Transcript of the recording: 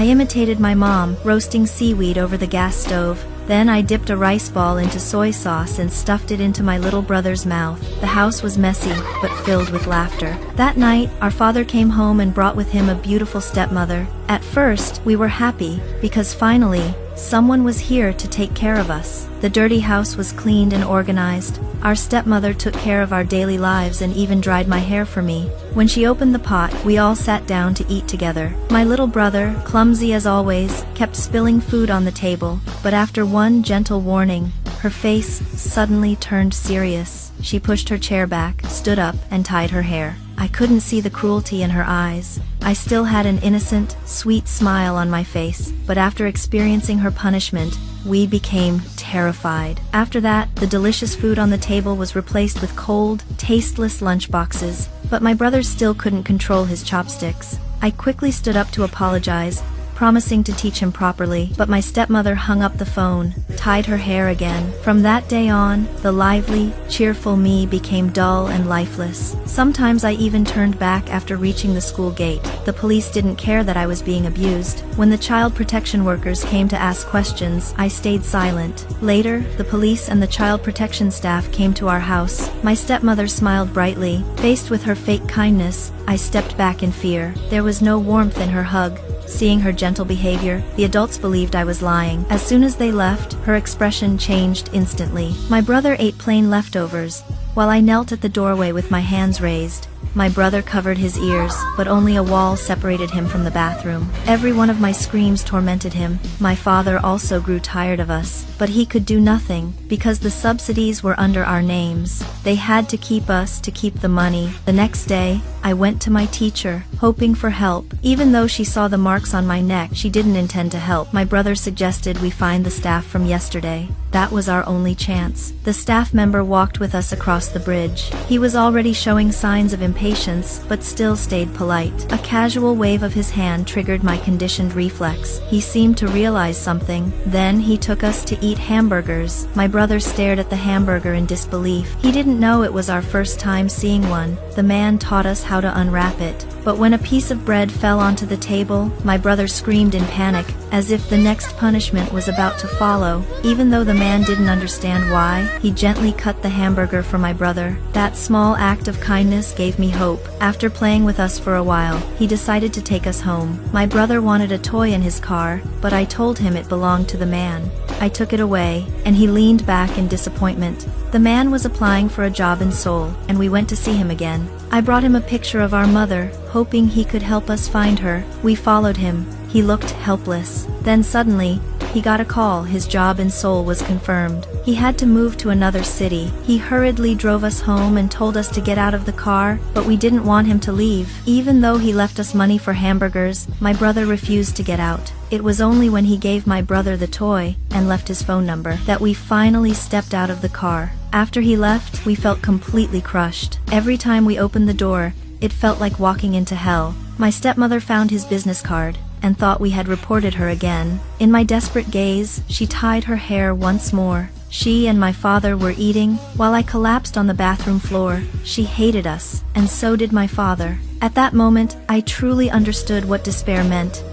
I imitated my mom, roasting seaweed over the gas stove. Then I dipped a rice ball into soy sauce and stuffed it into my little brother's mouth. The house was messy, but filled with laughter. That night, our father came home and brought with him a beautiful stepmother. At first, we were happy, because finally, someone was here to take care of us. The dirty house was cleaned and organized. Our stepmother took care of our daily lives and even dried my hair for me. When she opened the pot, we all sat down to eat together. My little brother, clumsy as always, kept spilling food on the table, but after one gentle warning, her face suddenly turned serious. She pushed her chair back, stood up, and tied her hair. I couldn't see the cruelty in her eyes. I still had an innocent, sweet smile on my face, but after experiencing her punishment, we became terrified. After that, the delicious food on the table was replaced with cold, tasteless lunchboxes, but my brother still couldn't control his chopsticks. I quickly stood up to apologize, promising to teach him properly, but my stepmother hung up the phone, tied her hair again. From that day on, the lively, cheerful me became dull and lifeless. Sometimes I even turned back after reaching the school gate. The police didn't care that I was being abused. When the child protection workers came to ask questions, I stayed silent. Later, the police and the child protection staff came to our house. My stepmother smiled brightly. Faced with her fake kindness, I stepped back in fear. There was no warmth in her hug. Seeing her gentle behavior, the adults believed I was lying. As soon as they left, her expression changed instantly. My brother ate plain leftovers, while I knelt at the doorway with my hands raised. My brother covered his ears, but only a wall separated him from the bathroom. Every one of my screams tormented him. My father also grew tired of us, but he could do nothing, because the subsidies were under our names. They had to keep us to keep the money. The next day, I went to my teacher, hoping for help. Even though she saw the marks on my neck, she didn't intend to help. My brother suggested we find the staff from yesterday. That was our only chance. The staff member walked with us across the bridge. He was already showing signs of impatience, but still stayed polite. A casual wave of his hand triggered my conditioned reflex. He seemed to realize something. Then he took us to eat hamburgers. My brother stared at the hamburger in disbelief. He didn't know it was our first time seeing one. The man taught us how to unwrap it. But when a piece of bread fell onto the table, my brother screamed in panic, as if the next punishment was about to follow. Even though the man didn't understand why, he gently cut the hamburger for my brother. That small act of kindness gave me hope. After playing with us for a while, he decided to take us home. My brother wanted a toy in his car, but I told him it belonged to the man. I took it away, and he leaned back in disappointment. The man was applying for a job in Seoul, and we went to see him again. I brought him a picture of our mother, hoping he could help us find her. We followed him. He looked helpless. Then suddenly, he got a call. His job in Seoul was confirmed. He had to move to another city. He hurriedly drove us home and told us to get out of the car, but we didn't want him to leave. Even though he left us money for hamburgers, my brother refused to get out. It was only when he gave my brother the toy and left his phone number that we finally stepped out of the car. After he left, we felt completely crushed. Every time we opened the door, it felt like walking into hell. My stepmother found his business card and thought we had reported her again. In my desperate gaze, she tied her hair once more. She and my father were eating, while I collapsed on the bathroom floor. She hated us, and so did my father. At that moment, I truly understood what despair meant.